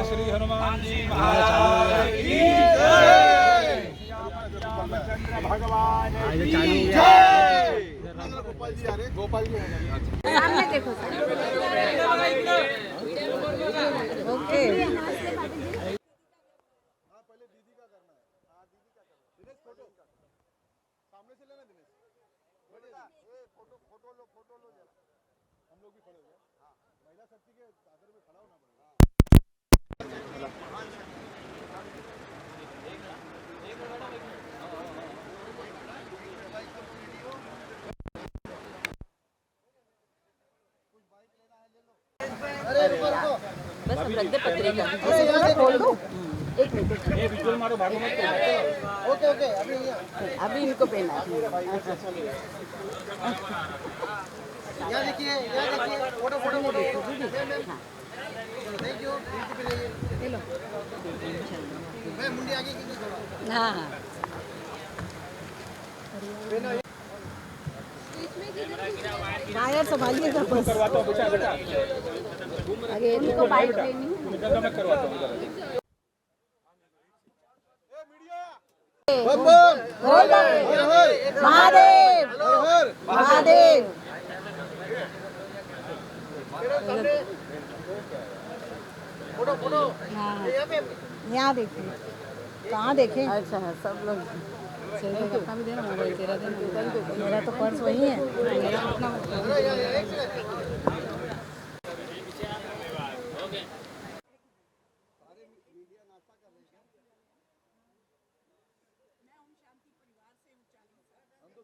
श्री हनुमान जी महाराज की जय। भगवान की जय। गोपाल जी सामने देखो ओके। सामने से लेना दिनेश, फोटो लो जरा, हम लोग भी खड़े हो गए। हाँ, महिला शक्ति के आदर में खड़ा होना पड़ेगा। बस अब रख दे पत्रिका खोल दो। एक मिनट ओके अभी इनको पहना यहाँ देखिए फोटो थैंक यू। मैं मुंडी आगे की हाँ वायर संभालिएगा बस। अरे इनको बाइक लेनी महादेव महादेव। फोटो यहाँ देखिए कहाँ देखें। अच्छा है सब लोग अपना भी देना मोबाइल तेरा देना। मेरा तो पर्स वही है मेरा अपना।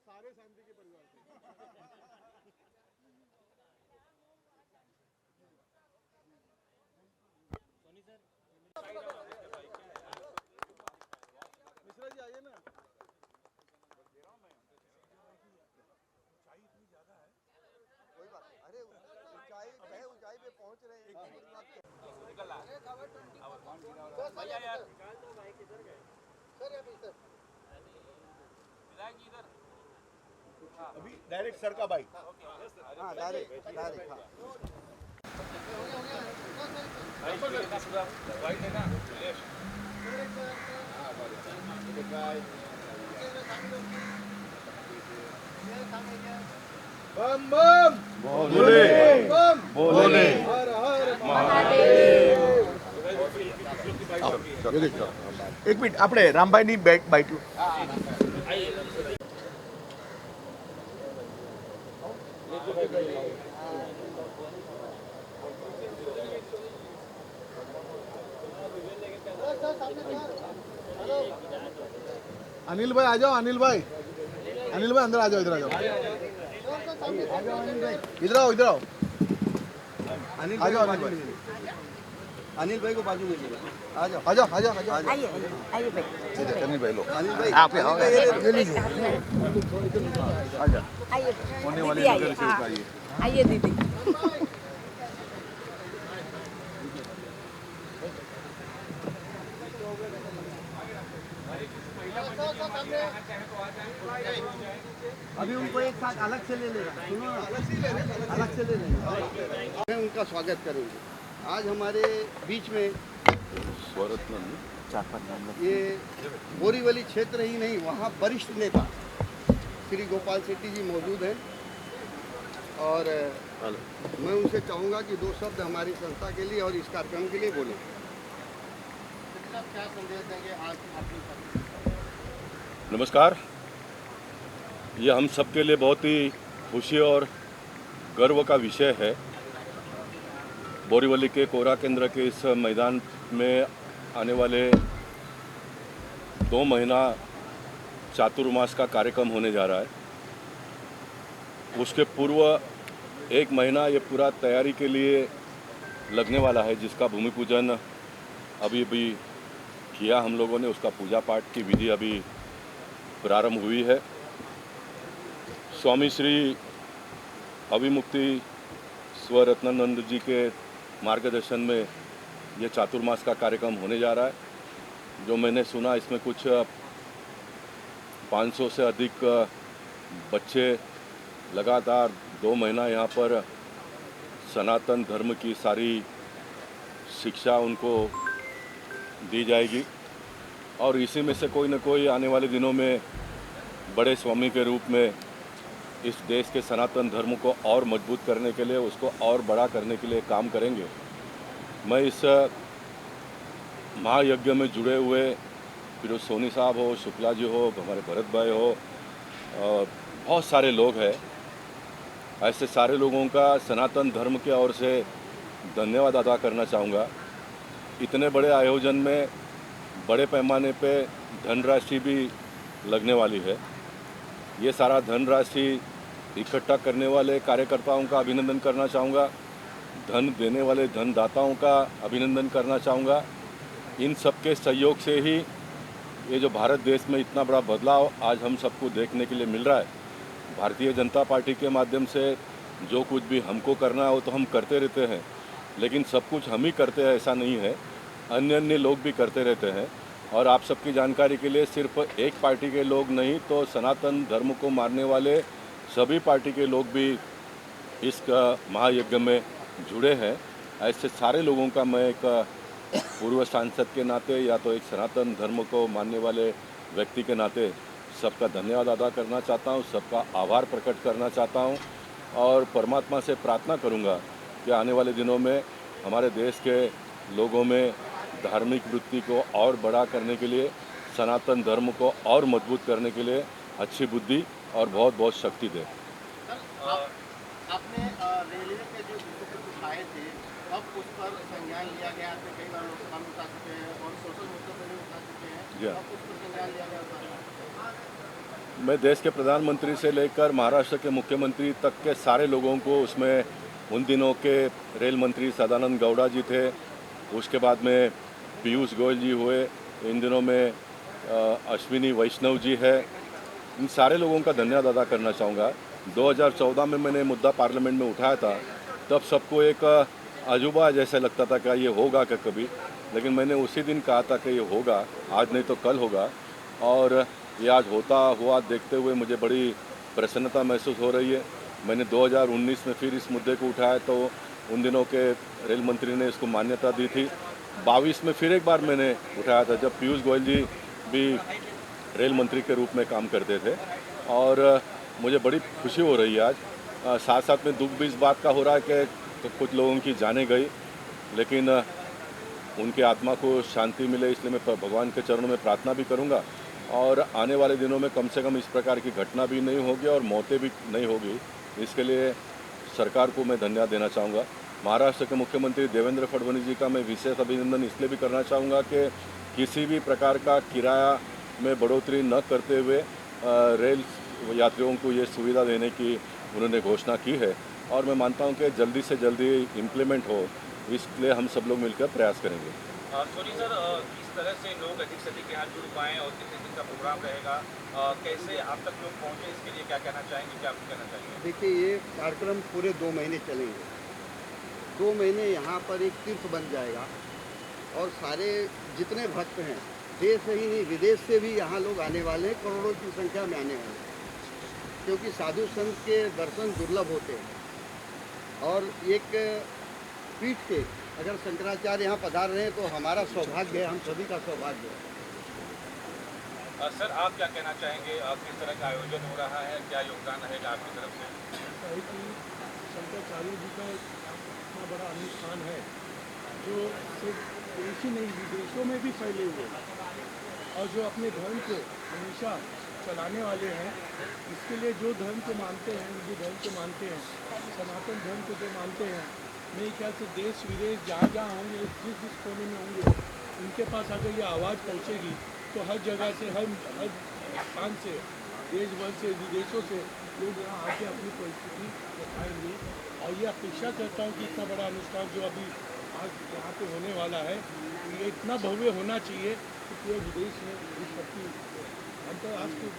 सारे शांति के परिवार से। मिश्रा जी आइए ना। ऊंचाई इतनी ज्यादा है, कोई बात। अरे ऊंचाई पे पहुंच रहे हैं। अभी डायरेक्ट सर का बाइक। हाँ डायरेक्ट हाँ। बम बम बोले बोले हर हर महादेव। एक मिनट આપણે રામભાઈની બાઇક अनिल भाई आ जाओ। अनिल भाई अंदर आ जाओ। इधर आ जाओ। इधर आओ अनिल भाई को बाजू में आ जाओ। आइए भाई अनिल भाई लो। अनिल भाई आप ले लीजिए। आइए होने वाली आइए दीदी। अभी उनको एक साथ अलग से ले लेगा। सुनो अलग से ले लेगा। मैं उनका स्वागत करूंगी। आज हमारे बीच में ये बोरीवली क्षेत्र ही नहीं, वहाँ वरिष्ठ नेता श्री गोपाल शेट्टी जी मौजूद हैं और मैं उनसे चाहूँगा कि दो शब्द हमारी संस्था के लिए और इस कार्यक्रम के लिए बोलें। क्या संदेश देंगे आज आपकी? नमस्कार। ये हम सबके लिए बहुत ही खुशी और गर्व का विषय है। बोरीवली के कोरा केंद्र के इस मैदान में आने वाले 2 महीना चातुर्मास का कार्यक्रम होने जा रहा है। उसके पूर्व 1 महीना ये पूरा तैयारी के लिए लगने वाला है, जिसका भूमि पूजन अभी किया हम लोगों ने। उसका पूजा पाठ की विधि अभी प्रारंभ हुई है। स्वामी श्री अभिमुक्ति स्वरत्नानंद जी के मार्गदर्शन में ये चातुर्मास का कार्यक्रम होने जा रहा है। जो मैंने सुना इसमें कुछ 500 से अधिक बच्चे लगातार 2 महीना यहाँ पर सनातन धर्म की सारी शिक्षा उनको दी जाएगी और इसी में से कोई न कोई आने वाले दिनों में बड़े स्वामी के रूप में इस देश के सनातन धर्म को और मजबूत करने के लिए, उसको और बड़ा करने के लिए काम करेंगे। मैं इस महायज्ञ में जुड़े हुए फिर सोनी साहब हो, शुक्ला जी हो, हमारे भरत भाई हो, बहुत सारे लोग हैं, ऐसे सारे लोगों का सनातन धर्म की ओर से धन्यवाद अदा करना चाहूँगा। इतने बड़े आयोजन में बड़े पैमाने पे धनराशि भी लगने वाली है। ये सारा धनराशि इकट्ठा करने वाले कार्यकर्ताओं का अभिनंदन करना चाहूँगा, धन देने वाले धनदाताओं का अभिनंदन करना चाहूँगा। इन सबके सहयोग से ही ये जो भारत देश में इतना बड़ा बदलाव आज हम सबको देखने के लिए मिल रहा है। भारतीय जनता पार्टी के माध्यम से जो कुछ भी हमको करना है वो तो हम करते रहते हैं, लेकिन सब कुछ हम ही करते हैं ऐसा नहीं है, अन्य अन्य लोग भी करते रहते हैं। और आप सबकी जानकारी के लिए सिर्फ एक पार्टी के लोग नहीं तो सनातन धर्म को मानने वाले सभी पार्टी के लोग भी इस महायज्ञ में जुड़े हैं। ऐसे सारे लोगों का मैं एक पूर्व सांसद के नाते या तो एक सनातन धर्म को मानने वाले व्यक्ति के नाते सबका धन्यवाद अदा करना चाहता हूँ, सबका आभार प्रकट करना चाहता हूँ और परमात्मा से प्रार्थना करूँगा कि आने वाले दिनों में हमारे देश के लोगों में धार्मिक वृत्ति को और बड़ा करने के लिए, सनातन धर्म को और मजबूत करने के लिए अच्छी बुद्धि और बहुत बहुत शक्ति दे। आपने रेलवे के जो विषय उठाए थे अब उस पर संज्ञान लिया गया है, कई बार लोकसभा में उठा चुके हैं और सोशल मीडिया पर भी उठा चुके हैं, अब उस पर संज्ञान लिया गया। मैं देश के प्रधानमंत्री से लेकर महाराष्ट्र के मुख्यमंत्री तक के सारे लोगों को उसमें, उन दिनों के रेल मंत्री सदानंद गौड़ा जी थे, उसके बाद में पीयूष गोयल जी हुए, इन दिनों में अश्विनी वैष्णव जी है, इन सारे लोगों का धन्यवाद अदा करना चाहूँगा। 2014 में मैंने मुद्दा पार्लियामेंट में उठाया था, तब सबको एक अजूबा जैसा लगता था कि ये होगा क्या कभी, लेकिन मैंने उसी दिन कहा था कि ये होगा, आज नहीं तो कल होगा और ये आज होता हुआ देखते हुए मुझे बड़ी प्रसन्नता महसूस हो रही है। मैंने 2019 में फिर इस मुद्दे को उठाया तो उन दिनों के रेल मंत्री ने इसको मान्यता दी थी। 22 में फिर एक बार मैंने उठाया था जब पीयूष गोयल जी भी रेल मंत्री के रूप में काम करते थे और मुझे बड़ी खुशी हो रही है आज। साथ साथ में दुख भी इस बात का हो रहा है कि तो कुछ लोगों की जाने गई, लेकिन उनकी आत्मा को शांति मिले इसलिए मैं भगवान के चरणों में प्रार्थना भी करूंगा और आने वाले दिनों में कम से कम इस प्रकार की घटना भी नहीं होगी और मौतें भी नहीं होगी। इसके लिए सरकार को मैं धन्यवाद देना चाहूँगा। महाराष्ट्र के मुख्यमंत्री देवेंद्र फडणवीस जी का मैं विशेष अभिनंदन इसलिए भी करना चाहूँगा कि किसी भी प्रकार का किराया में बढ़ोतरी न करते हुए रेल यात्रियों को ये सुविधा देने की उन्होंने घोषणा की है और मैं मानता हूं कि जल्दी से जल्दी इम्प्लीमेंट हो, इसलिए हम सब लोग मिलकर प्रयास करेंगे। सोनी सर, किस तरह से लोग अधिक से अधिक यहाँ जुड़ पाएँ और कितने दिन का प्रोग्राम रहेगा, कैसे आप तक लोग पहुँचे, इसके लिए क्या कहना चाहेंगे, क्या आप कहना चाहेंगे? देखिए, ये कार्यक्रम पूरे 2 महीने चलेंगे। 2 महीने यहाँ पर एक तीर्थ बन जाएगा और सारे जितने भक्त हैं देश से ही नहीं विदेश से भी यहाँ लोग आने वाले हैं, करोड़ों की संख्या में आने वाले हैं, क्योंकि साधु संत के दर्शन दुर्लभ होते हैं और एक पीठ के अगर शंकराचार्य यहाँ पधार रहे हैं तो हमारा सौभाग्य है, हम सभी का सौभाग्य है। सर, आप क्या कहना चाहेंगे, किस तरह का आयोजन हो रहा है, क्या योगदान रहेगा आपकी तरफ से? शंकराचार्य जी का इतना बड़ा अनुष्ठान है जो सिर्फ देश ही नहीं विदेशों में भी फैले हुए और जो अपने धर्म को हमेशा चलाने वाले हैं। इसके लिए जो धर्म को मानते हैं, हिंदू धर्म को मानते हैं, सनातन धर्म को जो मानते हैं, मेरे ख्याल से देश विदेश जहाँ जहाँ होंगे, जिस जिस कोने में होंगे, उनके पास अगर ये आवाज़ पहुँचेगी तो हर जगह से, हर स्थान से, देश भर से, विदेशों से लोग यहाँ आके अपनी परिस्थिति दिखाएंगे। और ये अपेक्षा करता हूँ कि इतना बड़ा अनुष्ठान जो अभी आज यहाँ पे होने वाला है, ये इतना भव्य होना चाहिए कि पूरे विदेश में इस सबकी अंतर्राष्ट्रीय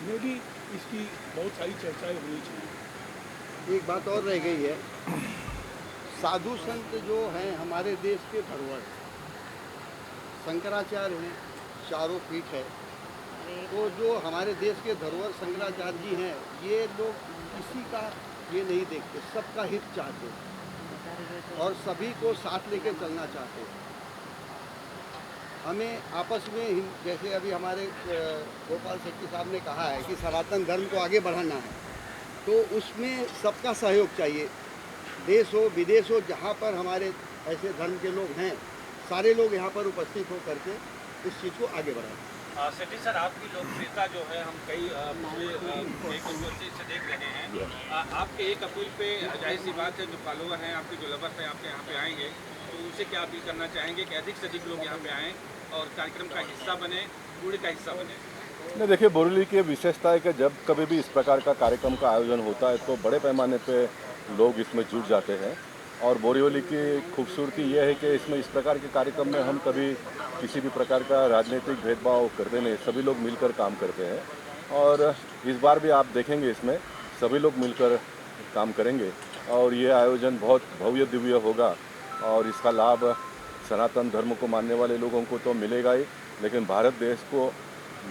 में भी इसकी बहुत सारी चर्चाएं होनी चाहिए। एक बात और रह गई है, साधु संत जो हैं हमारे देश के धरोहर, शंकराचार्य हैं, चारों पीठ है, तो जो हमारे देश के धरोहर शंकराचार्य जी हैं, ये लोग इसी का ये नहीं देखते, सबका हित चाहते हैं और सभी को साथ लेके चलना चाहते हैं। हमें आपस में जैसे अभी हमारे गोपाल शेट्टी साहब ने कहा है कि सनातन धर्म को आगे बढ़ाना है, तो उसमें सबका सहयोग चाहिए। देश हो विदेश हो, जहाँ पर हमारे ऐसे धर्म के लोग हैं, सारे लोग यहाँ पर उपस्थित हो करके इस चीज़ को आगे बढ़ाएं। शेट्टी सर, आपकी लोकप्रियता जो है हम कई पिछले एक वर्ष से देख रहे हैं। आपके एक अपील पे जाहिर सी बात है, जो फॉलोअर हैं आपके, जो लवर्स हैं आपके यहाँ पे आएंगे, तो उनसे क्या अपील करना चाहेंगे कि अधिक से अधिक लोग यहाँ पे आएँ और कार्यक्रम का हिस्सा बने, पूरे का हिस्सा बने? नहीं, देखिए, बोरीवली की विशेषता है कि जब कभी भी इस प्रकार का कार्यक्रम का आयोजन होता है तो बड़े पैमाने पे लोग इसमें जुट जाते हैं। और बोरीवली की खूबसूरती यह है कि इसमें इस प्रकार के कार्यक्रम में हम कभी किसी भी प्रकार का राजनीतिक भेदभाव करते नहीं, सभी लोग मिलकर काम करते हैं। और इस बार भी आप देखेंगे इसमें सभी लोग मिलकर काम करेंगे और ये आयोजन बहुत भव्य दिव्य होगा। और इसका लाभ सनातन धर्म को मानने वाले लोगों को तो मिलेगा ही, लेकिन भारत देश को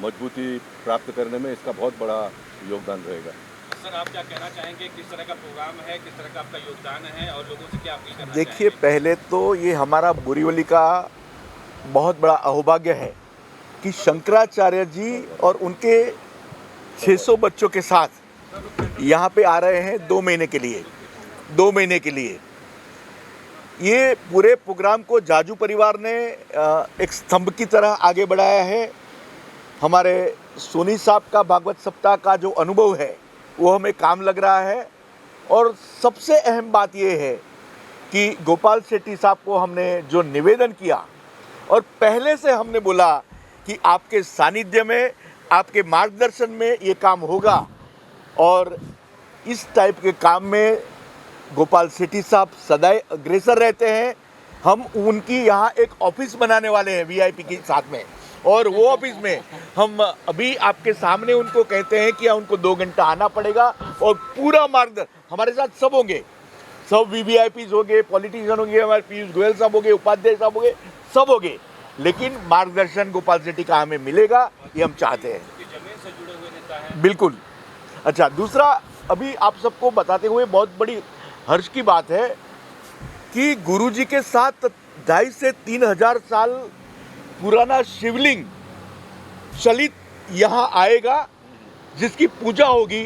मजबूती प्राप्त करने में इसका बहुत बड़ा योगदान रहेगा। सर, आप क्या कहना चाहेंगे, किस तरह का प्रोग्राम है, किस तरह का आपका योगदान है और लोगों से क्या अपील करना चाहेंगे? देखिए, पहले तो ये हमारा बोरीवली का बहुत बड़ा अहोभाग्य है कि शंकराचार्य जी और उनके 600 बच्चों के साथ यहाँ पे आ रहे हैं 2 महीने के लिए। 2 महीने के लिए ये पूरे प्रोग्राम को जाजू परिवार ने एक स्तंभ की तरह आगे बढ़ाया है। हमारे सोनी साहब का भागवत सप्ताह का जो अनुभव है वो हमें काम लग रहा है। और सबसे अहम बात ये है कि गोपाल शेट्टी साहब को हमने जो निवेदन किया और पहले से हमने बोला कि आपके सानिध्य में, आपके मार्गदर्शन में ये काम होगा। और इस टाइप के काम में गोपाल शेट्टी साहब सदैव अग्रसर रहते हैं। हम उनकी यहाँ एक ऑफिस बनाने वाले हैं वीआईपी के साथ में, और वो ऑफिस में हम अभी आपके सामने उनको कहते हैं कि उनको 2 घंटा आना पड़ेगा और पूरा मार्गदर्शन हमारे साथ सब होंगे, सब वीवीआईपीज होंगे, पॉलिटिशियन होंगे, हमारे पीयूष गोयल साहब होंगे, उपाध्याय साहब होंगे, सब होंगे, लेकिन मार्गदर्शन गोपाल शेट्टी का हमें मिलेगा, ये हम चाहते हैं। जमीन से जुड़े हुए नेता हैं। बिल्कुल। अच्छा, दूसरा अभी आप सबको बताते हुए बहुत बड़ी हर्ष की बात है कि गुरुजी के साथ 2,500 से 3,000 साल पुराना शिवलिंग चलित यहाँ आएगा, जिसकी पूजा होगी।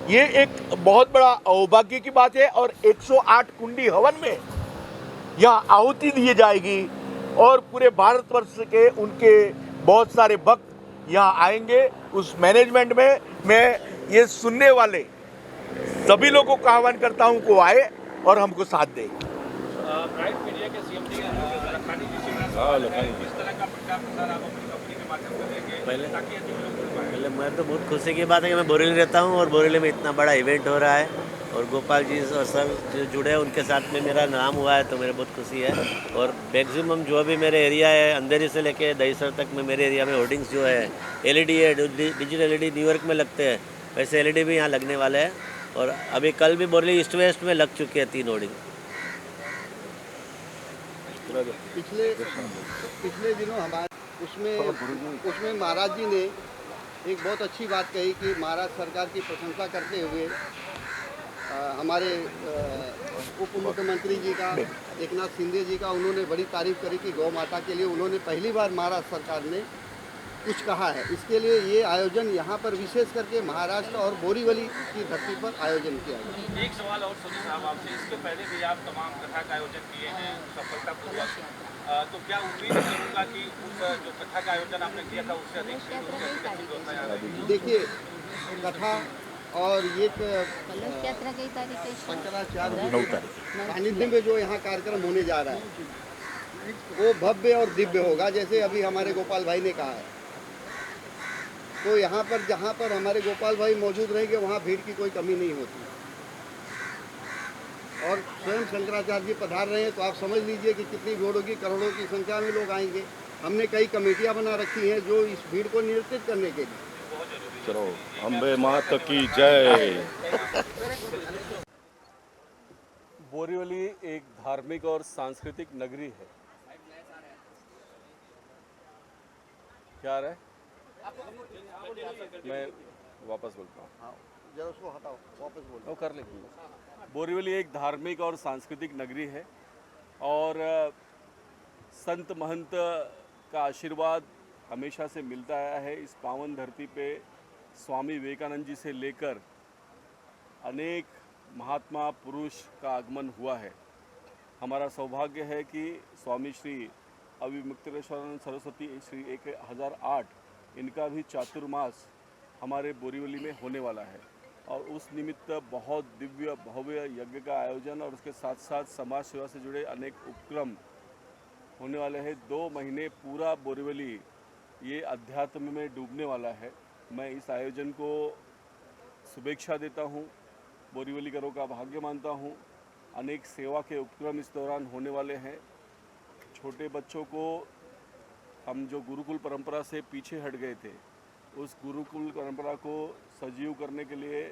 ये एक बहुत बड़ा सौभाग्य की बात है। और 108 कुंडी हवन में यहाँ आहुति दी जाएगी और पूरे भारतवर्ष के उनके बहुत सारे भक्त यहाँ आएंगे। उस मैनेजमेंट में मैं ये सुनने वाले सभी लोगों को आह्वान करता हूँ को आए और हमको साथ दें। प्राइड मीडिया के सीएमडी लखानी जी से किस तरह का प्रचार आप अपनी कंपनी के माध्यम से देंगे ताकि अधिक लोग जुड़ पाएं? पहले मैं तो बहुत खुशी की बात है कि मैं बोरीवली रहता हूँ और बोरीवली में इतना बड़ा इवेंट हो रहा है और गोपाल जी और सर जो जुड़े हैं उनके साथ में मेरा नाम हुआ है, तो मेरे बहुत खुशी है। और मैक्सिमम जो भी मेरे एरिया है, अंधेरी से लेके दहीसर तक में मेरे एरिया में होर्डिंग्स जो है LED है, डिजिटल LED न्यूयॉर्क में लगते हैं, वैसे LED भी यहाँ लगने वाले हैं। और अभी कल भी बोरीवली ईस्ट वेस्ट में लग चुके हैं 3 होर्डिंग। पिछले दिनों हमारे उसमें महाराज जी ने एक बहुत अच्छी बात कही कि महाराज सरकार की प्रशंसा करते हुए हमारे उप मुख्यमंत्री जी का, एकनाथ शिंदे जी का, उन्होंने बड़ी तारीफ करी कि गौ माता के लिए उन्होंने पहली बार महाराष्ट्र सरकार ने कुछ कहा है। इसके लिए ये आयोजन यहाँ पर विशेष करके महाराष्ट्र और बोरीवली की धरती पर आयोजन किया गया। एक सवाल और सोनी साहब आपसे, इसके पहले भी आप तमाम कथा का आयोजन किए हैं सफलतापूर्वक, तो क्या उम्मीद करूँगा कि उस जो कथा का आयोजन आपने किया था उससे अधिक? देखिए, कथा और ये शंकराचार्य सानिध्य में जो यहाँ कार्यक्रम होने जा रहा है वो भव्य और दिव्य होगा, जैसे अभी हमारे गोपाल भाई ने कहा है। तो यहाँ पर जहाँ पर हमारे गोपाल भाई मौजूद रहेंगे वहाँ भीड़ की कोई कमी नहीं होती। और स्वयं शंकराचार्य जी पधार रहे हैं, तो आप समझ लीजिए कि कितनी भीड़ होगी, करोड़ों की संख्या में लोग आएंगे। हमने कई कमेटियाँ बना रखी हैं जो इस भीड़ को नियंत्रित करने के लिए। चलो, अम्बे माता की जय। बोरीवली एक धार्मिक और सांस्कृतिक नगरी है। क्या रहा है? मैं वापस बोलता हूँ। जरा उसको हटाओ, वापस बोलो। वो कर लेंगे। बोरीवली एक धार्मिक और सांस्कृतिक नगरी है और संत महंत का आशीर्वाद हमेशा से मिलता आया है। इस पावन धरती पे स्वामी विवेकानंद जी से लेकर अनेक महात्मा पुरुष का आगमन हुआ है। हमारा सौभाग्य है कि स्वामी श्री अविमुक्तेश्वरानंद सरस्वती श्री 1008 इनका भी चातुर्मास हमारे बोरीवली में होने वाला है और उस निमित्त बहुत दिव्य भव्य यज्ञ का आयोजन और उसके साथ साथ समाज सेवा से जुड़े अनेक उपक्रम होने वाले हैं। 2 महीने पूरा बोरीवली ये अध्यात्म में डूबने वाला है। मैं इस आयोजन को शुभेच्छा देता हूँ, बोरीवलीकरों का भाग्य मानता हूँ। अनेक सेवा के उपक्रम इस दौरान होने वाले हैं। छोटे बच्चों को हम जो गुरुकुल परंपरा से पीछे हट गए थे, उस गुरुकुल परंपरा को सजीव करने के लिए,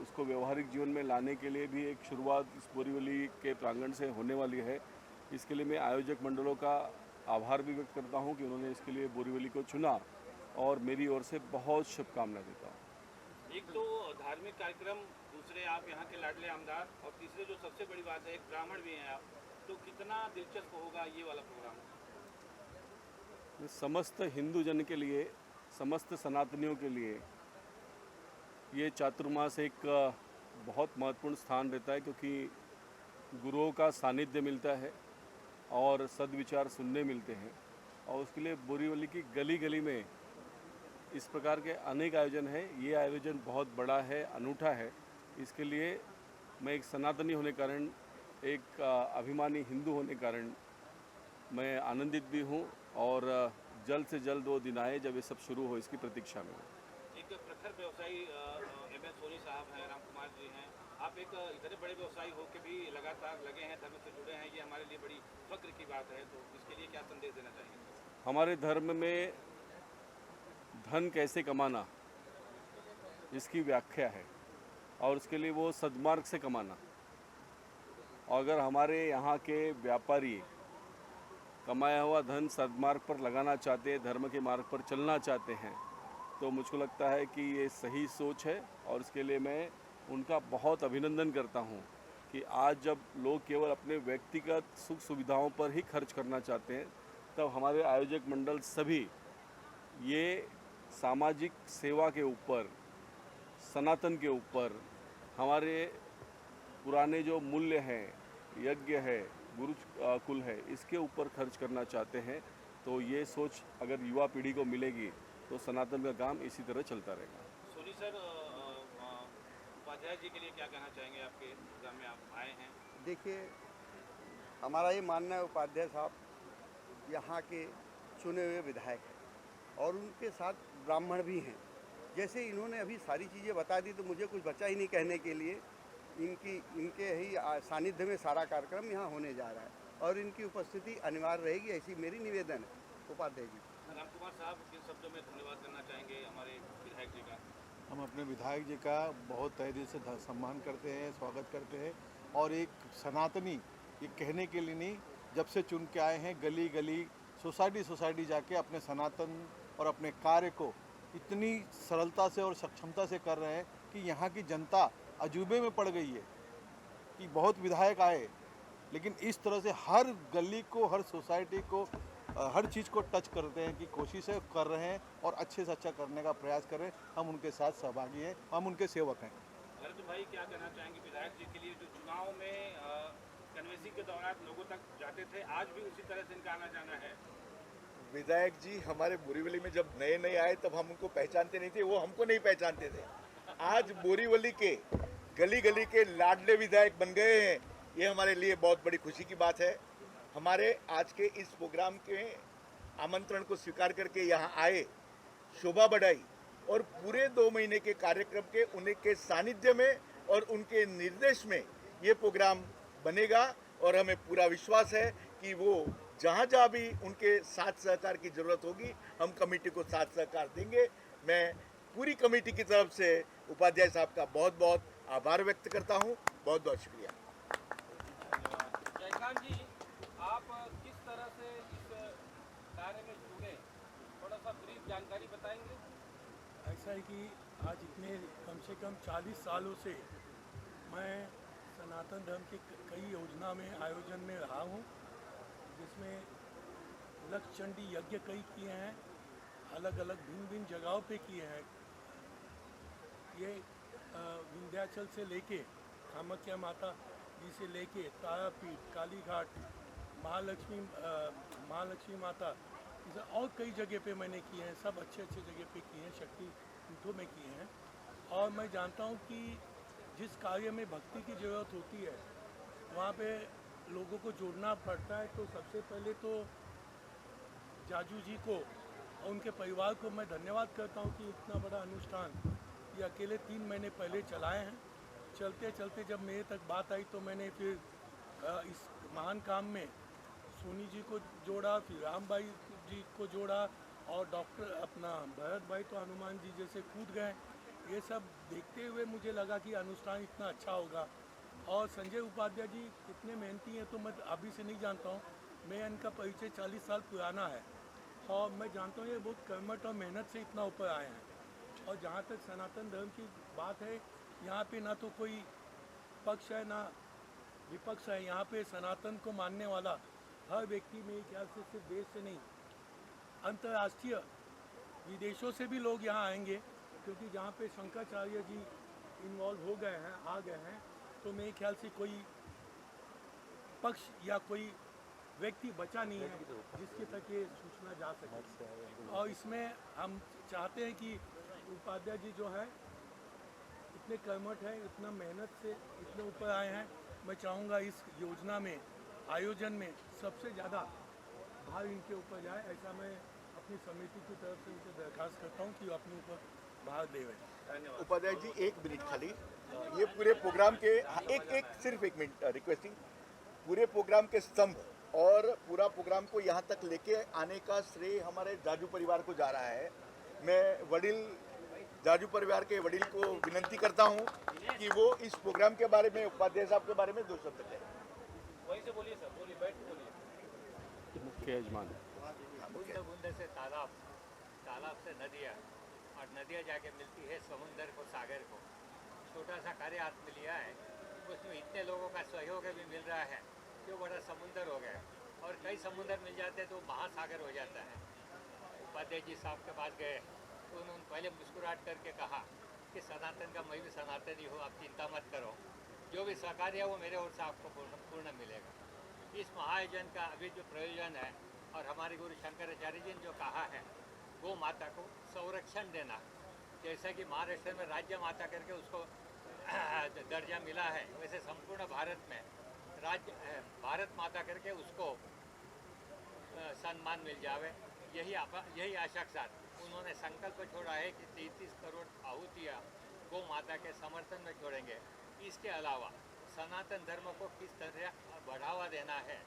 उसको व्यवहारिक जीवन में लाने के लिए भी एक शुरुआत इस बोरीवली के प्रांगण से होने वाली है। इसके लिए मैं आयोजक मंडलों का आभार भी व्यक्त करता हूं कि उन्होंने इसके लिए बोरीवली को चुना और मेरी ओर से बहुत शुभकामनाएं देता हूं। एक तो धार्मिक कार्यक्रम, दूसरे आप यहाँ के लाडले आमदार और तीसरे जो सबसे बड़ी बात है एक ब्राह्मण भी हैं आप, तो कितना दिलचस्प होगा ये वाला प्रोग्राम? समस्त हिंदू जन के लिए, समस्त सनातनियों के लिए ये चातुर्मास एक बहुत महत्वपूर्ण स्थान रहता है, क्योंकि गुरुओं का सानिध्य मिलता है और सद्विचार सुनने मिलते हैं। और उसके लिए बोरीवली की गली गली में इस प्रकार के अनेक आयोजन हैं। ये आयोजन बहुत बड़ा है, अनूठा है। इसके लिए मैं एक सनातनी होने के कारण, एक अभिमानी हिंदू होने के कारण मैं आनंदित भी हूँ और जल्द से जल्द वो दिन आए जब ये सब शुरू हो, इसकी प्रतीक्षा में। एक प्रखर व्यवसायी एम.एस. सोनी साहब हैं, राम कुमार जी हैं, आप एक इतने बड़े व्यवसायी हो के भी लगातार लगे हैं, धर्म से जुड़े हैं, ये हमारे लिए बड़ी फक्र की बात है। तो इसके लिए क्या संदेश देना चाहेंगे? हमारे धर्म में धन कैसे कमाना, इसकी व्याख्या है और उसके लिए वो सद्मार्ग से कमाना। और अगर हमारे यहाँ के व्यापारी कमाया हुआ धन सद्मार्ग पर लगाना चाहते हैं, धर्म के मार्ग पर चलना चाहते हैं, तो मुझको लगता है कि ये सही सोच है और इसके लिए मैं उनका बहुत अभिनंदन करता हूँ कि आज जब लोग केवल अपने व्यक्तिगत सुख सुविधाओं पर ही खर्च करना चाहते हैं, तब हमारे आयोजक मंडल सभी ये सामाजिक सेवा के ऊपर, सनातन के ऊपर, हमारे पुराने जो मूल्य हैं, यज्ञ है, गुरुकुल है, इसके ऊपर खर्च करना चाहते हैं। तो ये सोच अगर युवा पीढ़ी को मिलेगी तो सनातन का काम इसी तरह चलता रहेगा। सोनी सर, उपाध्याय जी के लिए क्या कहना चाहेंगे? आपके प्रोग्राम में आप आए हैं। देखिए, हमारा ये मानना है उपाध्याय साहब यहाँ के चुने हुए विधायक हैं और उनके साथ ब्राह्मण भी हैं। जैसे इन्होंने अभी सारी चीज़ें बता दी तो मुझे कुछ बचा ही नहीं कहने के लिए। इनके ही सानिध्य में सारा कार्यक्रम यहाँ होने जा रहा है और इनकी उपस्थिति अनिवार्य रहेगी, ऐसी मेरी निवेदन है। उपाध्याय जी। राम कुमार साहब, किन शब्दों में धन्यवाद करना चाहेंगे हमारे विधायक जी का? हम अपने विधायक जी का बहुत तहे दिल से सम्मान करते हैं, स्वागत करते हैं और एक सनातनी ये कहने के लिए नहीं, जब से चुन के आए हैं, गली गली सोसाइटी जाके अपने सनातन और अपने कार्य को इतनी सरलता से और सक्षमता से कर रहे हैं कि यहाँ की जनता अजूबे में पड़ गई है कि बहुत विधायक आए, लेकिन इस तरह से हर गली को, हर सोसाइटी को, हर चीज़ को टच करते हैं कि कोशिशें कर रहे हैं और अच्छे से अच्छा करने का प्रयास कर रहे हैं। हम उनके साथ सहभागी हैं, हम उनके सेवक हैं। भरत भाई, क्या कहना चाहेंगे विधायक जी के लिए, जो चुनाव में कन्वेंसिंग के दौरान लोगों तक जाते थे, आज भी उसी तरह से इनका आना जाना है? विधायक जी हमारे बोरीवली में जब नए नए आए तब हम उनको पहचानते नहीं थे, वो हमको नहीं पहचानते थे। आज बोरीवली के गली गली के लाडले विधायक बन गए हैं, ये हमारे लिए बहुत बड़ी खुशी की बात है। हमारे आज के इस प्रोग्राम के आमंत्रण को स्वीकार करके यहाँ आए, शोभा बढ़ाई और पूरे 2 महीने के कार्यक्रम के उनके सानिध्य में और उनके निर्देश में ये प्रोग्राम बनेगा और हमें पूरा विश्वास है कि वो जहाँ जहाँ भी उनके साथ सहकार की ज़रूरत होगी, हम कमेटी को साथ सहकार देंगे। मैं पूरी कमेटी की तरफ से उपाध्याय साहब का बहुत बहुत आभार व्यक्त करता हूँ। बहुत बहुत शुक्रिया। जयकांत जी, आप किस तरह से इस कार्य में जुड़े, थोड़ा सा ब्रीफ जानकारी बताएंगे? ऐसा है कि आज इतने कम से कम 40 सालों से मैं सनातन धर्म के कई योजना में आयोजन में रहा हूँ, जिसमें लक्ष्य चंडी यज्ञ कई किए हैं, अलग अलग भिन्न भिन्न जगहों पे किए हैं। ये विंध्याचल से लेके कामाख्या माता जी से लेके तारापीठ, काली घाट, महालक्ष्मी माता, और कई जगह पे मैंने किए हैं। सब अच्छे अच्छे जगह पे किए हैं, शक्ति पीठों में किए हैं। और मैं जानता हूँ कि जिस कार्य में भक्ति की ज़रूरत होती है वहाँ पे लोगों को जोड़ना पड़ता है। तो सबसे पहले तो जाजू जी को और उनके परिवार को मैं धन्यवाद करता हूँ कि इतना बड़ा अनुष्ठान ये अकेले 3 महीने पहले चलाए हैं। चलते चलते जब मेरे तक बात आई तो मैंने फिर इस महान काम में सोनी जी को जोड़ा, फिर राम भाई जी को जोड़ा, और डॉक्टर अपना भरत भाई तो हनुमान जी जैसे कूद गए। ये सब देखते हुए मुझे लगा कि अनुष्ठान इतना अच्छा होगा। और संजय उपाध्याय जी कितने मेहनती हैं तो मैं अभी से नहीं जानता हूँ, मैं इनका परिचय 40 साल पुराना है और मैं जानता हूँ ये बहुत कर्मठ और मेहनत से इतना ऊपर आए हैं। और जहाँ तक सनातन धर्म की बात है, यहाँ पे ना तो कोई पक्ष है ना विपक्ष है। यहाँ पे सनातन को मानने वाला हर व्यक्ति, मेरे ख्याल से सिर्फ देश से नहीं, अंतर्राष्ट्रीय विदेशों से भी लोग यहाँ आएंगे, क्योंकि जहाँ पे शंकराचार्य जी इन्वॉल्व हो गए हैं, आ गए हैं, तो मेरे ख्याल से कोई पक्ष या कोई व्यक्ति बचा नहीं है जिसके तक ये सूचना जा सके। और इसमें हम चाहते हैं कि उपाध्याय जी जो है इतने कर्मठ हैं, इतना मेहनत से इतने ऊपर आए हैं। मैं चाहूँगा इस योजना में, आयोजन में सबसे ज़्यादा भार इनके ऊपर जाए, ऐसा मैं अपनी समिति की तरफ से उनसे दरख्वास्त करता हूँ कि वो अपने ऊपर भार देवें। उपाध्याय जी 1 मिनट खाली, ये पूरे प्रोग्राम के सिर्फ एक मिनट रिक्वेस्टिंग, पूरे प्रोग्राम के स्तंभ और पूरा प्रोग्राम को यहाँ तक लेके आने का श्रेय हमारे जाजू परिवार को जा रहा है। मैं जाजू परिवार के वडील को विनंती करता हूँ कि वो इस प्रोग्राम के बारे में, उपाध्याय साहब के बारे में 2 शब्द कहें। वहीं से बोलिए सर, बोलिए, बैठ के बोलिए। मुख्य यजमान बूंदे बूंदे से तालाब, तालाब से नदियाँ, और नदियाँ जाके मिलती है समुंदर को, सागर को। छोटा सा कार्य हाथ में लिया है, उसमें इतने लोगों का सहयोग भी मिल रहा है जो बड़ा समुंदर हो गया। और कई समुंदर मिल जाते हैं तो महासागर हो जाता है। उपाध्याय जी साहब के पास गए तो उन्होंने पहले मुस्कुराहट करके कहा कि सनातन का मैं भी सनातनी हूँ, आप चिंता मत करो, जो भी सहकार्य है वो मेरे ओर से आपको पूर्ण मिलेगा। इस महाआयोजन का अभी जो प्रयोजन है, और हमारे गुरु शंकराचार्य जी ने जो कहा है, गौ माता को संरक्षण देना, जैसा कि महाराष्ट्र में राज्य माता करके उसको दर्जा मिला है, वैसे संपूर्ण भारत में भारत माता करके उसको सम्मान मिल जावे। यही आशा के साथ उन्होंने संकल्प छोड़ा है कि 33 करोड़ आहुतियाँ गौ माता के समर्थन में छोड़ेंगे। इसके अलावा सनातन धर्म को किस तरह बढ़ावा देना है,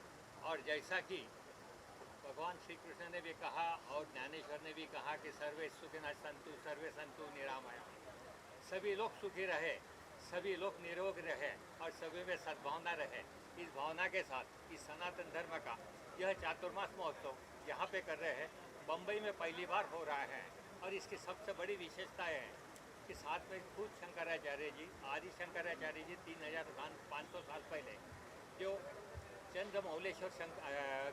और जैसा कि भगवान श्री कृष्ण ने भी कहा और ज्ञानेश्वर ने भी कहा कि सर्वे सुखिनः सन्तु सर्वे सन्तु निरामया, सभी लोग सुखी रहे, सभी लोग निरोग रहे और सभी में सद्भावना रहे। इस भावना के साथ इस सनातन धर्म का यह चातुर्मास महोत्सव यहाँ पे कर रहे हैं। बम्बई में पहली बार हो रहा है, और इसकी सबसे बड़ी विशेषता है कि साथ में खुद शंकराचार्य जी, आदि शंकराचार्य जी 3500 साल पहले जो चंद्रमौलेश्वर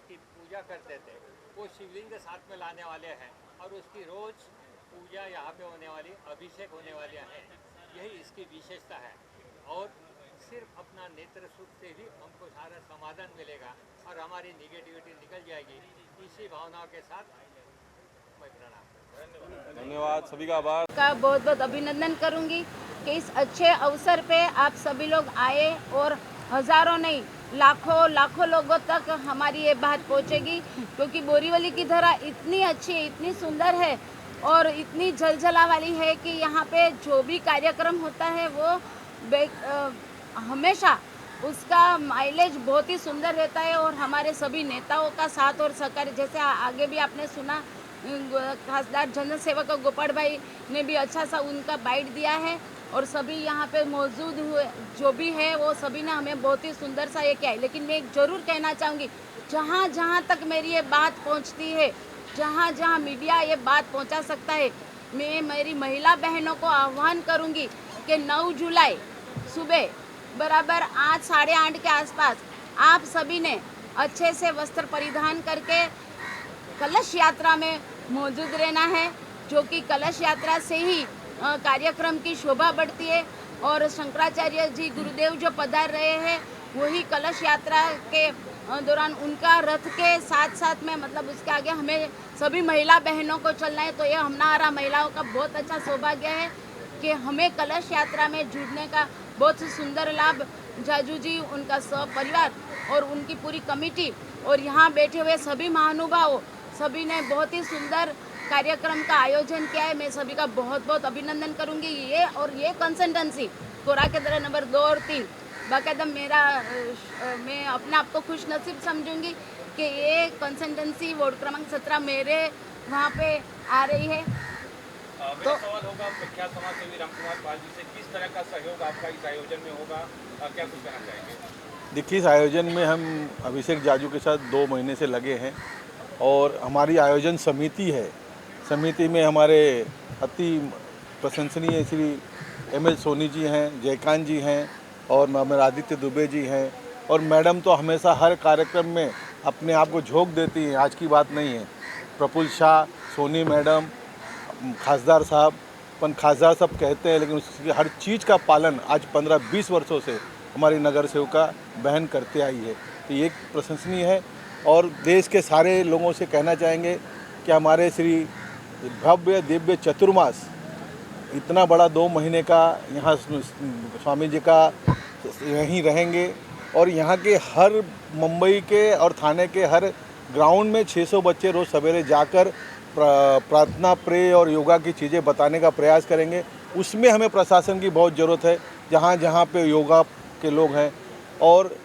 की पूजा करते थे, वो शिवलिंग साथ में लाने वाले हैं, और उसकी रोज़ पूजा यहाँ पे होने वाली, अभिषेक होने वाले हैं। यही इसकी विशेषता है। और सिर्फ अपना नेत्र सुख से भी हमको सारा समाधान मिलेगा और हमारी निगेटिविटी निकल जाएगी। इसी भावनाओं के साथ मैं प्रणाम। धन्यवाद, सभी का आभार। का बहुत बहुत अभिनंदन करूंगी कि इस अच्छे अवसर पे आप सभी लोग आए, और हज़ारों नहीं लाखों लोगों तक हमारी ये बात पहुंचेगी, क्योंकि बोरीवली की धरा इतनी अच्छी है, इतनी सुंदर है और इतनी झलझला वाली है कि यहाँ पे जो भी कार्यक्रम होता है वो हमेशा उसका माइलेज बहुत ही सुंदर रहता है। और हमारे सभी नेताओं का साथ और सहकार, जैसे आगे भी आपने सुना, खासदार जनसेवक गोपाल भाई ने भी अच्छा सा उनका बाइट दिया है, और सभी यहाँ पे मौजूद हुए जो भी है वो सभी ने हमें बहुत ही सुंदर सा ये किया है। लेकिन मैं एक ज़रूर कहना चाहूँगी, जहाँ तक मेरी ये बात पहुँचती है, जहाँ मीडिया ये बात पहुँचा सकता है, मैं मेरी महिला बहनों को आह्वान करूंगी कि 9 जुलाई सुबह बराबर 8 साढ़े 8 के आसपास आप सभी ने अच्छे से वस्त्र परिधान करके कलश यात्रा में मौजूद रहना है, जो कि कलश यात्रा से ही कार्यक्रम की शोभा बढ़ती है और शंकराचार्य जी गुरुदेव जो पधार रहे हैं वही कलश यात्रा के दौरान उनका रथ के साथ साथ में मतलब उसके आगे हमें सभी महिला बहनों को चलना है। तो ये हमारा महिलाओं का बहुत अच्छा सौभाग्य है कि हमें कलश यात्रा में जुड़ने का बहुत सुंदर लाभ जाजू जी, उनका सब परिवार और उनकी पूरी कमेटी और यहाँ बैठे हुए सभी महानुभावों सभी ने बहुत ही सुंदर कार्यक्रम का आयोजन किया है। मैं सभी का बहुत बहुत अभिनंदन करूंगी। ये कंसल्टेंसी कोरा केंद्र नंबर 2 और 3 बाकायदा मैं अपने आप को खुश नसीब समझूंगी कि ये कंसल्टेंसी वार्ड क्रमांक 17 मेरे वहाँ पे आ रही है। मेरा सवाल होगा प्रख्यात समाज सेवी रामकुमार पाल जी से, किस तरह का सहयोग आपका इस आयोजन में होगा, क्या कुछ कहना चाहेंगे? देखिए, इस आयोजन में हम अभिषेक जाजू के साथ 2 महीने से लगे हैं और हमारी आयोजन समिति है। समिति में हमारे अति प्रशंसनीय श्री ML सोनी जी हैं, जयकांत जी हैं और हमारे आदित्य दुबे जी हैं और मैडम तो हमेशा हर कार्यक्रम में अपने आप को झोंक देती हैं, आज की बात नहीं है। प्रफुल्ल शाह, सोनी मैडम, खासदार साहब, खासदार साहब कहते हैं लेकिन उसकी हर चीज़ का पालन आज 15-20 वर्षों से हमारी नगर सेविका बहन करते आई है। तो ये प्रशंसनीय है और देश के सारे लोगों से कहना चाहेंगे कि हमारे श्री भव्य दिव्य चतुर्मास इतना बड़ा 2 महीने का यहाँ स्वामी जी का यहीं रहेंगे और यहाँ के हर मुंबई के और थाने के हर ग्राउंड में 600 बच्चे रोज़ सवेरे जाकर प्रार्थना, प्रे और योगा की चीज़ें बताने का प्रयास करेंगे। उसमें हमें प्रशासन की बहुत ज़रूरत है, जहाँ जहाँ पे योगा के लोग हैं। और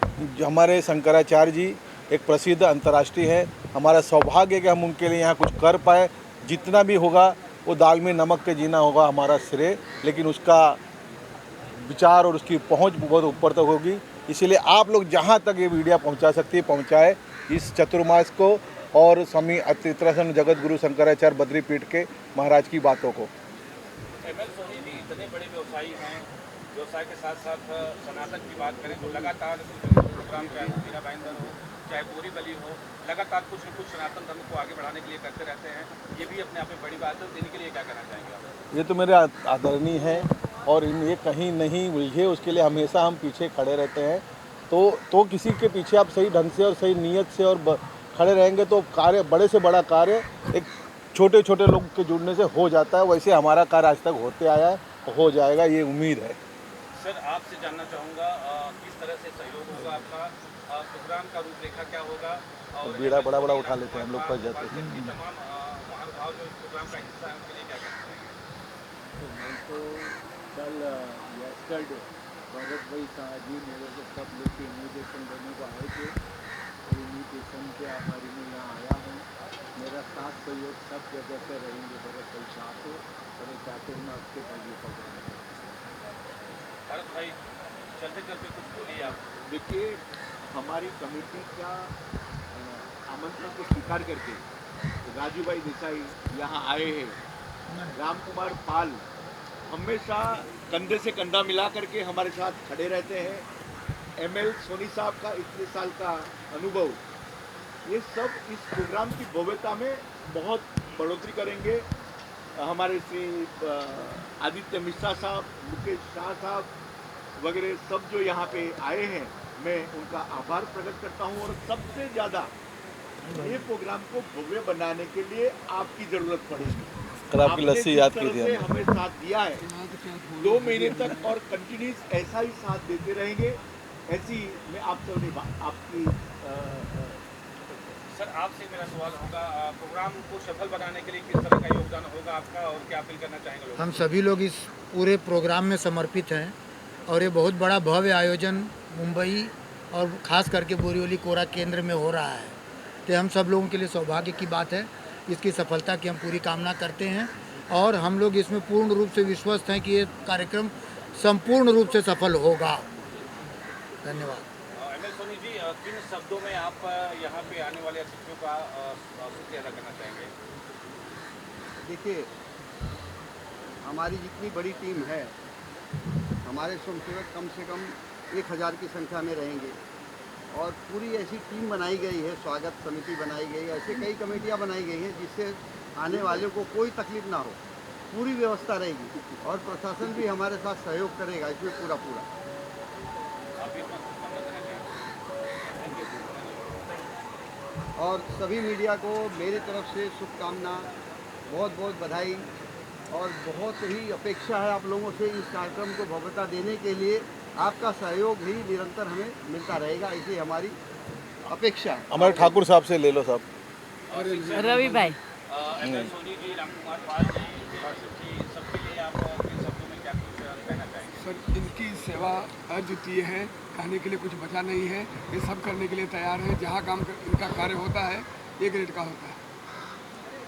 हमारे शंकराचार्य जी एक प्रसिद्ध अंतर्राष्ट्रीय है, हमारा सौभाग्य है कि हम उनके लिए यहाँ कुछ कर पाए। जितना भी होगा वो दाल में नमक के जीना होगा हमारा श्रेय, लेकिन उसका विचार और उसकी पहुँच बहुत ऊपर तक होगी। इसीलिए आप लोग जहाँ तक ये वीडियो पहुँचा सकती है पहुँचाए इस चतुर्मास को और स्वामी अतित्रासन जगत गुरु शंकराचार्य बद्री पीठ के महाराज की बातों को। ML सोनी जी इतने बड़े व्यवसायी हैं, व्यवसाय के साथ साथ सनातन की बात करें तो लगातार प्रोग्राम चाहे मीरा भाईंदर हो चाहे बोरीवली हो, लगातार कुछ न कुछ सनातन धर्म को आगे बढ़ाने के लिए करते रहते हैं। ये भी अपने आप में बड़ी बात है, तो इनके लिए क्या कहना चाहेंगे आप? ये तो मेरे आदरणीय हैं और ये कहीं नहीं उलझे उसके लिए हमेशा हम पीछे खड़े रहते हैं। तो किसी के पीछे आप सही ढंग से और सही नीयत से और खड़े रहेंगे तो कार्य बड़े से बड़ा कार्य एक छोटे छोटे लोग के जुड़ने से हो जाता है। वैसे हमारा कार्य आज तक होते आया है, हो जाएगा, ये उम्मीद है। सर, आपसे जानना चाहूँगा किस तरह से सहयोग होगा आपका, प्रोग्राम का रूपरेखा क्या होगा? और बीड़ा बड़ा उठा लेते हैं हम लोग, फंस जाते हैं। तमाम महानुभाव जो इस प्रोग्राम का हिस्सा है उनके लिए क्या कहना चाहेंगे? मैं तो कल यस्टरडे भरत भाई शाह जी मेरे को सब लोग के इन्विटेशन देने को आए थे और इन्विटेशन के आधार में यहाँ आया हूँ। मेरा साथ सहयोग सब जगह से रहेंगे भरत भाई शाह को और चातुर्मास के पहले प्रोग्राम। भरत भाई, चलते चलते कुछ बोलिए आप। देखिए, हमारी कमेटी का आमंत्रण को स्वीकार करके राजू भाई देसाई यहाँ आए हैं। रामकुमार पाल हमेशा कंधे से कंधा मिला करके हमारे साथ खड़े रहते हैं। ML सोनी साहब का इतने साल का अनुभव, ये सब इस प्रोग्राम की भव्यता में बहुत बढ़ोतरी करेंगे। हमारे श्री आदित्य मिश्रा साहब, मुकेश शाह साहब वगैरह सब जो यहाँ पे आए हैं, मैं उनका आभार प्रकट करता हूँ। और सबसे ज़्यादा ये प्रोग्राम को भव्य बनाने के लिए आपकी ज़रूरत पड़ेगी। आपकी लस्सी याद की थी हमें साथ दिया है 2 महीने तक और कंटिन्यूस ऐसा ही साथ देते रहेंगे। ऐसी मैं आपसे आपकी सर, आपसे मेरा सवाल होगा, प्रोग्राम को सफल बनाने के लिए किस तरह का योगदान होगा आपका और क्या अपील करना चाहेंगे लोग? हम सभी लोग इस पूरे प्रोग्राम में समर्पित हैं और ये बहुत बड़ा भव्य आयोजन मुंबई और ख़ास करके बोरीवली कोरा केंद्र में हो रहा है। तो हम सब लोगों के लिए सौभाग्य की बात है। इसकी सफलता की हम पूरी कामना करते हैं और हम लोग इसमें पूर्ण रूप से विश्वस्त हैं कि ये कार्यक्रम संपूर्ण रूप से सफल होगा। धन्यवाद। ML सोनी जी, किन शब्दों में आप यहाँ पे आने वाले अतिथियों का शुक्रिया अदा करना चाहेंगे? देखिए, हमारी जितनी बड़ी टीम है, हमारे स्वयंसेवक कम से कम 1000 की संख्या में रहेंगे और पूरी ऐसी टीम बनाई गई है, स्वागत समिति बनाई गई है, ऐसे कई कमेटियां बनाई गई हैं जिससे आने वाले को कोई तकलीफ ना हो, पूरी व्यवस्था रहेगी और प्रशासन भी हमारे साथ सहयोग करेगा इसमें पूरा। और सभी मीडिया को मेरी तरफ से शुभकामना, बहुत बहुत बधाई और बहुत ही अपेक्षा है आप लोगों से इस कार्यक्रम को भव्यता देने के लिए। आपका सहयोग ही निरंतर हमें मिलता रहेगा, ऐसी हमारी अपेक्षा। हमारे ठाकुर साहब से ले लो साहब। रवि भाई, सोनी जी, रामकुमार पाल जी, सबके लिए आप अपने शब्दों में क्या कुछ कहना चाहेंगे? सर, इनकी सेवा अद्वितीय है, कहने के लिए कुछ बचा नहीं है। ये सब करने के लिए तैयार है। जहाँ काम इनका कार्य होता है एक रेट का होता है।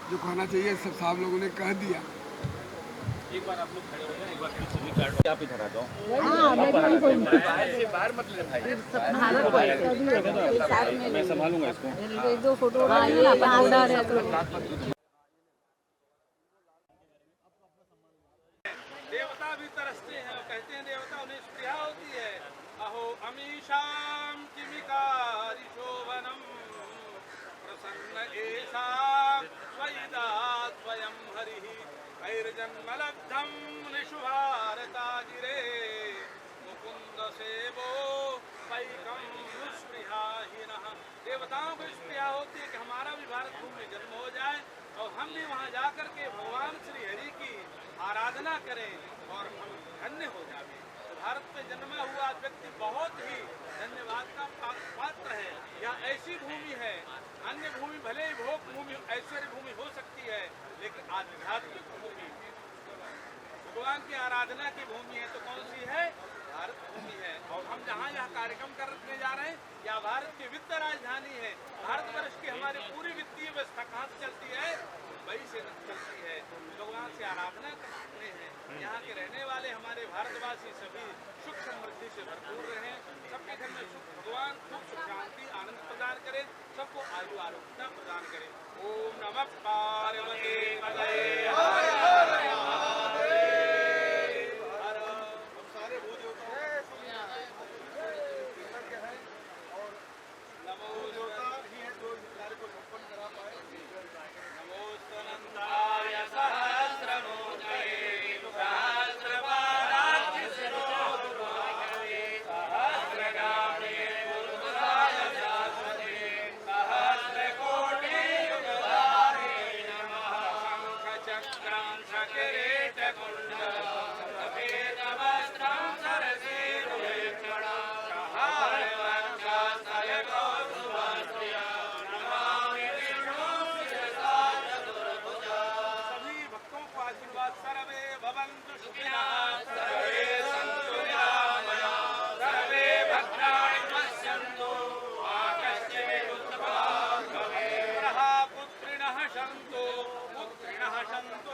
जो कहना चाहिए सब साहब लोगों ने कह दिया। एक बार आप लोग खड़े हो जाए, एक बार सभी कार्ड आप इधर आ जाओ। बाहर मत ले भाई, मैं संभालूंगा इसको। 2 फोटो देवता भी तरसते हैं, कहते हैं देवता उन्हें स्पृहा होती है। अहो अमीशाम किमिकारी शोभनम प्रसन्न एषां स्वैदा स्वयं हरिः ऐर्जन्मलब्धं निशुभारतागिरे मुकुंद सेवो पैकं स्पृहाहीनः। देवताओं को स्पृहा होती है कि हमारा भी भारत भूमि में जन्म हो जाए और हम भी वहाँ जाकर के भगवान श्री हरि की आराधना करें और हम धन्य हो जाए। तो भारत में जन्मा हुआ व्यक्ति बहुत ही धन्यवाद का पात्र है। यह ऐसी भूमि है, अन्य भूमि भले ही भोग भूमि ऐश्वर्य भूमि हो सकती है, लेकिन आध्यात्मिक भूमि भगवान की आराधना की भूमि है। तो कौन सी है? भारत भूमि है। और हम जहाँ यह कार्यक्रम करने जा रहे हैं, यह भारत की वित्त राजधानी है। भारतवर्ष की हमारी पूरी वित्तीय व्यवस्था कहाँ से चलती है? मुंबई से चलती है। भगवान से आराधना करते हैं। यहाँ के रहने वाले हमारे भारतवासी सभी सुख समृद्धि से भरपूर रहें, सबके घर में सुख, भगवान खूब सुख शांति आनंद प्रदान करें, सबको आयु आरोग्यता प्रदान करें। ओम नमः पार्वती पतये हर हर महादेव। सारे नमो देवता ही है जो इस कार्य को संपन्न करा पाए। नमोस्तु नंदाय सहस्रमूर्तये सहस्रपादाब्ज शिरोरुबाहवे सहस्रगामिने पुरुषाय शाश्वते सहस्रकोटि युगधारिणे नमः। शंखचक्रं सकिरीटकुण्डलं सफेदवस्त्रं सरसीरुहेक्षणं सभी भक्तों को आशीर्वाद। सर्वे भवन्तु सुखिनः, सर्वे सन्तु निरामयाः, सर्वे भद्राणि पश्यन्तु मा कश्चित् दुःखभाग् भवेत्। पुत्रिणः सन्तु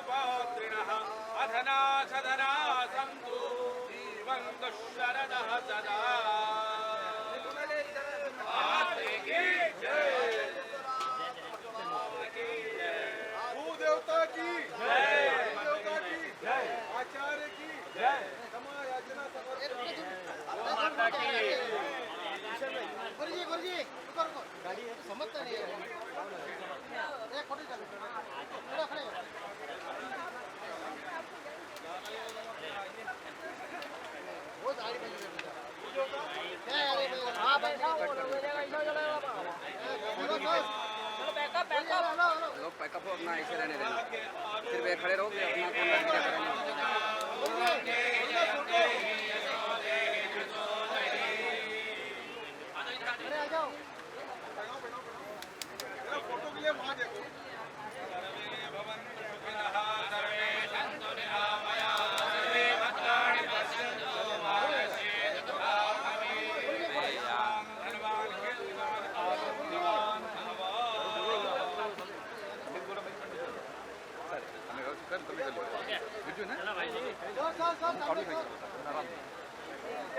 पौत्रिणः, अधना सधना सन्तु जीवन्तु शरदः सदा। देवता की जय, देवता की जय, आचार्य की जय, समायाचना माता की। गुरुजी गाड़ी है समझता नहीं है। एक फोटो चलो, खड़े वो गाड़ी में हां बैठा हो लोग पैकअप हो अपना ऐसे रहने देना, फिर वे खड़े रहोगे अपना कौन फोटो के लिए वहाँ देखो।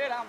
राम